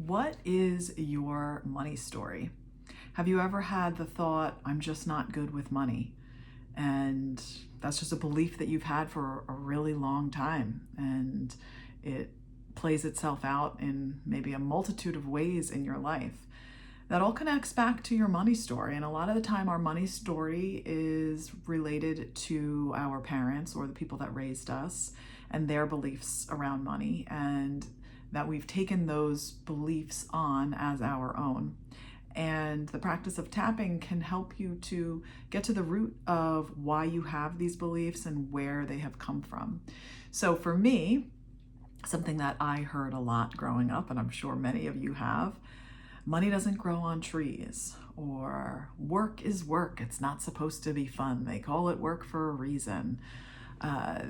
What is your money story? Have you ever had the thought, I'm just not good with money? And that's just a belief that you've had for a really long time. And it plays itself out in maybe a multitude of ways in your life. That all connects back to your money story. And a lot of the time, our money story is related to our parents or the people that raised us and their beliefs around money, and that we've taken those beliefs on as our own. And the practice of tapping can help you to get to the root of why you have these beliefs and where they have come from. So for me, something that I heard a lot growing up, and I'm sure many of you have, money doesn't grow on trees, or work is work, it's not supposed to be fun, they call it work for a reason.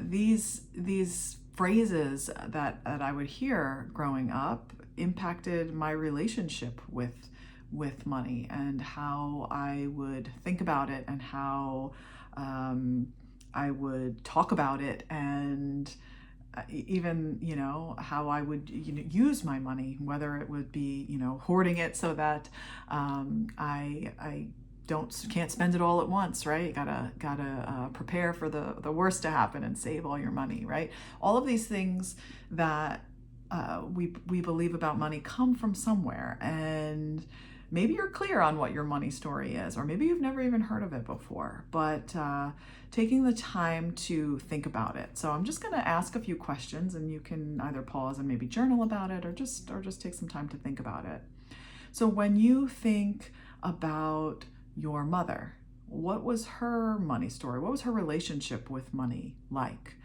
These phrases that I would hear growing up impacted my relationship with money and how I would think about it and how I would talk about it, and even how I would use my money, whether it would be hoarding it so that I can't spend it all at once, right? Gotta prepare for the worst to happen and save all your money, right? All of these things that we believe about money come from somewhere, and maybe you're clear on what your money story is, or maybe you've never even heard of it before, but taking the time to think about it. So I'm just going to ask a few questions, and you can either pause and maybe journal about it, or just take some time to think about it. So when you think about your mother, what was her money story? What was her relationship with money like?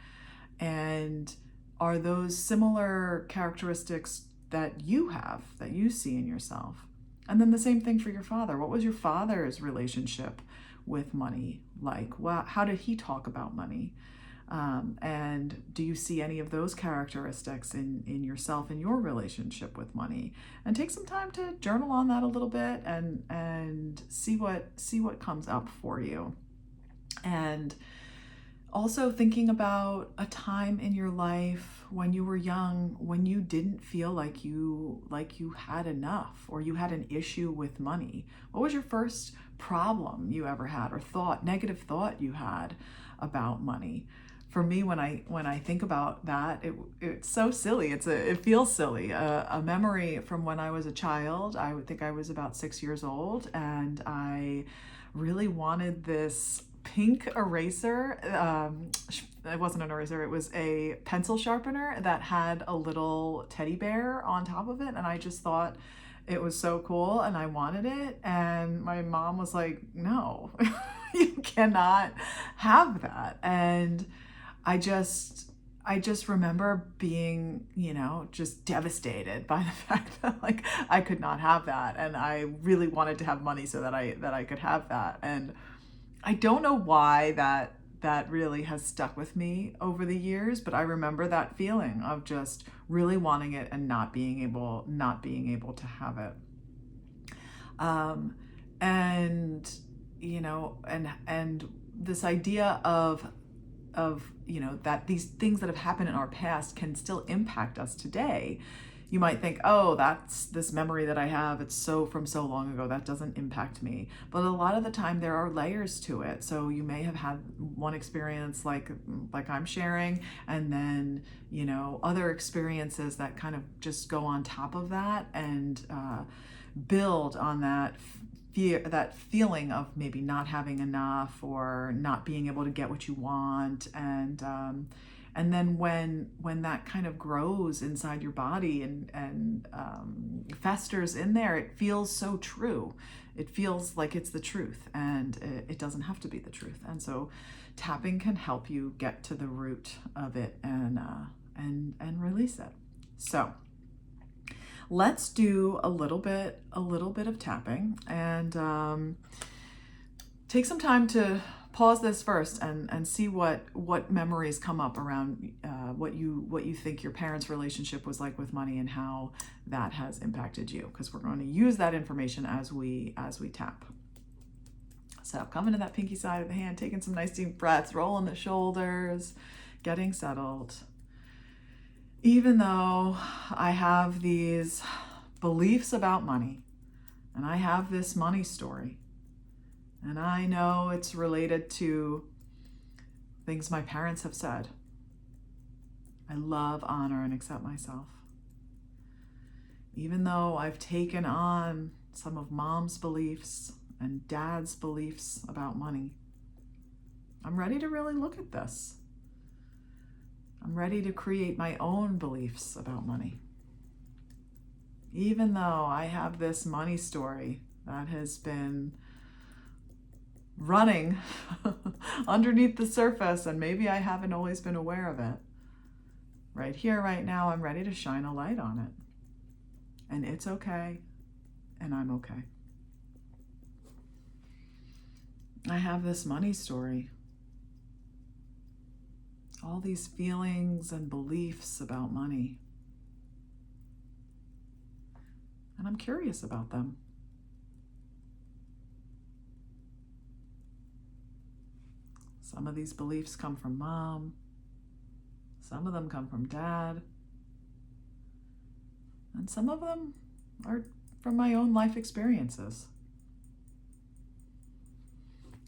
And are those similar characteristics that you have, that you see in yourself? And then the same thing for your father. What was your father's relationship with money like? Well, how did he talk about money? And do you see any of those characteristics in yourself and your relationship with money? And take some time to journal on that a little bit and see what comes up for you. And also thinking about a time in your life when you were young, when you didn't feel like you had enough, or you had an issue with money. What was your first problem you ever had, or negative thought you had about money? For me, when I think about that, it's so silly. It feels silly. A memory from when I was a child. I would think I was about 6 years old, and I really wanted this pink eraser. It wasn't an eraser, it was a pencil sharpener that had a little teddy bear on top of it, and I just thought it was so cool and I wanted it, and my mom was like, no, you cannot have that. And I just remember being, just devastated by the fact that I could not have that, and I really wanted to have money so that I could have that. And I don't know why that really has stuck with me over the years, but I remember that feeling of just really wanting it and not being able to have it. And this idea of that these things that have happened in our past can still impact us today. You might think, oh, that's this memory that I have, it's from so long ago, that doesn't impact me. But a lot of the time there are layers to it. So you may have had one experience like I'm sharing, and then other experiences that kind of just go on top of that and build on that feeling of maybe not having enough, or not being able to get what you want. And then when that kind of grows inside your body and festers in there, it feels so true. It feels like it's the truth, and it doesn't have to be the truth. And so tapping can help you get to the root of it and release it. So let's do a little bit of tapping, and take some time to pause this first and see what memories come up around what you think your parents' relationship was like with money, and how that has impacted you, because we're going to use that information as we tap. So coming to that pinky side of the hand, taking some nice deep breaths, rolling the shoulders, getting settled. Even though I have these beliefs about money. And I have this money story. And I know it's related to things my parents have said. I love, honor, and accept myself. Even though I've taken on some of mom's beliefs and dad's beliefs about money, I'm ready to really look at this. I'm ready to create my own beliefs about money. Even though I have this money story that has been running underneath the surface, and maybe I haven't always been aware of it, right here, right now, I'm ready to shine a light on it. And it's okay, and I'm okay. I have this money story. All these feelings and beliefs about money. And I'm curious about them. Some of these beliefs come from mom. Some of them come from dad. And some of them are from my own life experiences.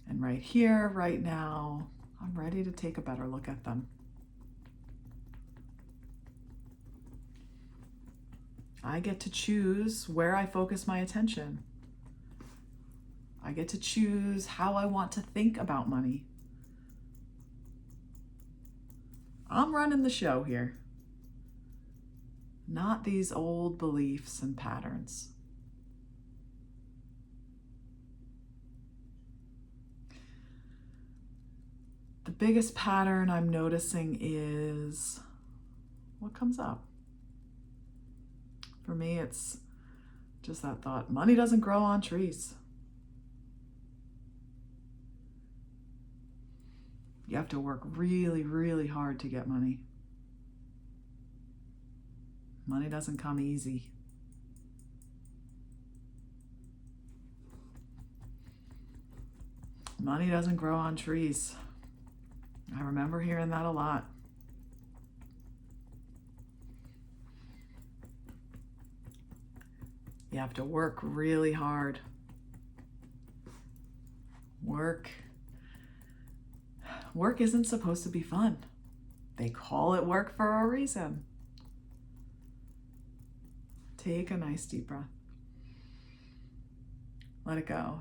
And right here, right now, I'm ready to take a better look at them. I get to choose where I focus my attention. I get to choose how I want to think about money. I'm running the show here. Not these old beliefs and patterns. The biggest pattern I'm noticing is what comes up. For me, it's just that thought, money doesn't grow on trees. You have to work really, really hard to get money. Money doesn't come easy. Money doesn't grow on trees. I remember hearing that a lot. You have to work really hard. Work isn't supposed to be fun. They call it work for a reason. Take a nice deep breath. Let it go.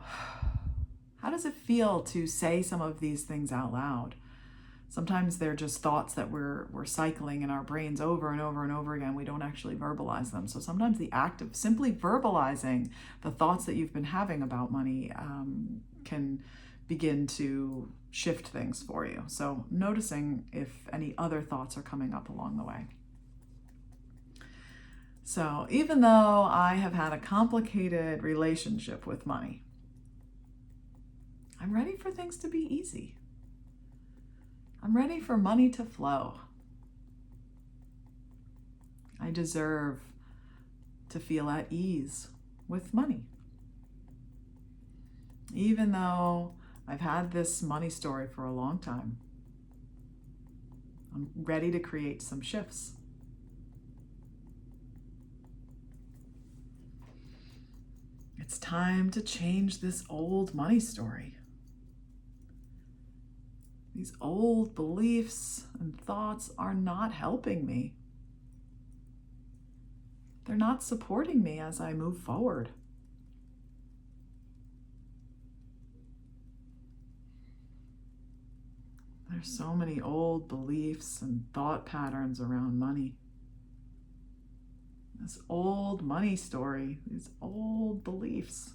How does it feel to say some of these things out loud? Sometimes they're just thoughts that we're cycling in our brains over and over and over again. We don't actually verbalize them. So sometimes the act of simply verbalizing the thoughts that you've been having about money can begin to shift things for you. So noticing if any other thoughts are coming up along the way. So even though I have had a complicated relationship with money, I'm ready for things to be easy. I'm ready for money to flow. I deserve to feel at ease with money. Even though I've had this money story for a long time, I'm ready to create some shifts. It's time to change this old money story. These old beliefs and thoughts are not helping me. They're not supporting me as I move forward. There's so many old beliefs and thought patterns around money. This old money story, these old beliefs.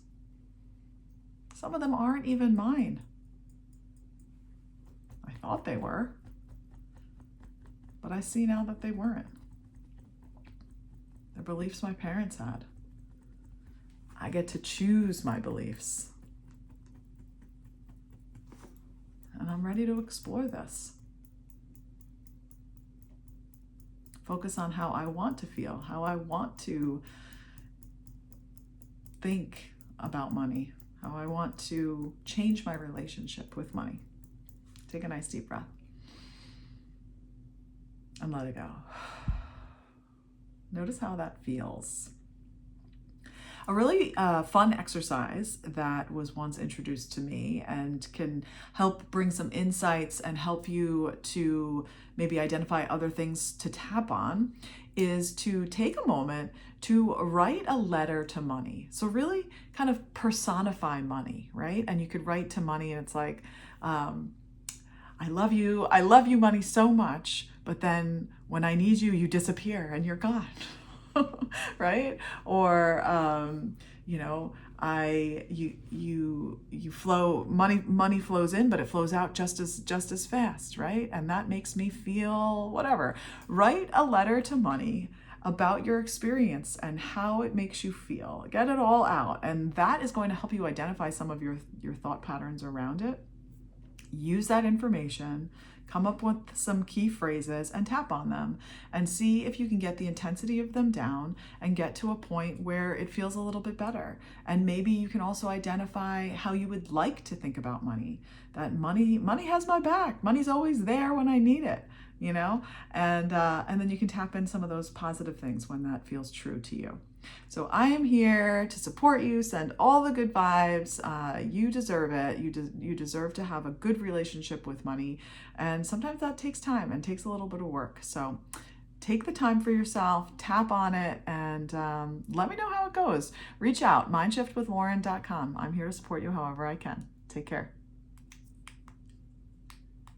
Some of them aren't even mine. I thought they were, but I see now that they weren't. They're beliefs my parents had. I get to choose my beliefs. And I'm ready to explore this. Focus on how I want to feel, how I want to think about money, how I want to change my relationship with money. Take a nice deep breath and let it go. Notice how that feels. a really fun exercise that was once introduced to me and can help bring some insights and help you to maybe identify other things to tap on is to take a moment to write a letter to money. So really kind of personify money, right? And you could write to money and it's like, I love you, money, so much, but then when I need you, you disappear and you're gone. Right? Or you know, you flow, money flows in, but it flows out just as fast, right? And that makes me feel whatever. Write a letter to money about your experience and how it makes you feel. Get it all out, and that is going to help you identify some of your thought patterns around it. Use that information, come up with some key phrases and tap on them and see if you can get the intensity of them down and get to a point where it feels a little bit better. And maybe you can also identify how you would like to think about money. That money has my back. Money's always there when I need it, you know? And then you can tap in some of those positive things when that feels true to you. So I am here to support you, send all the good vibes. You deserve it. You deserve to have a good relationship with money. And sometimes that takes time and takes a little bit of work. So take the time for yourself, tap on it, and let me know how it goes. Reach out, mindshiftwithlauren.com. I'm here to support you however I can. Take care.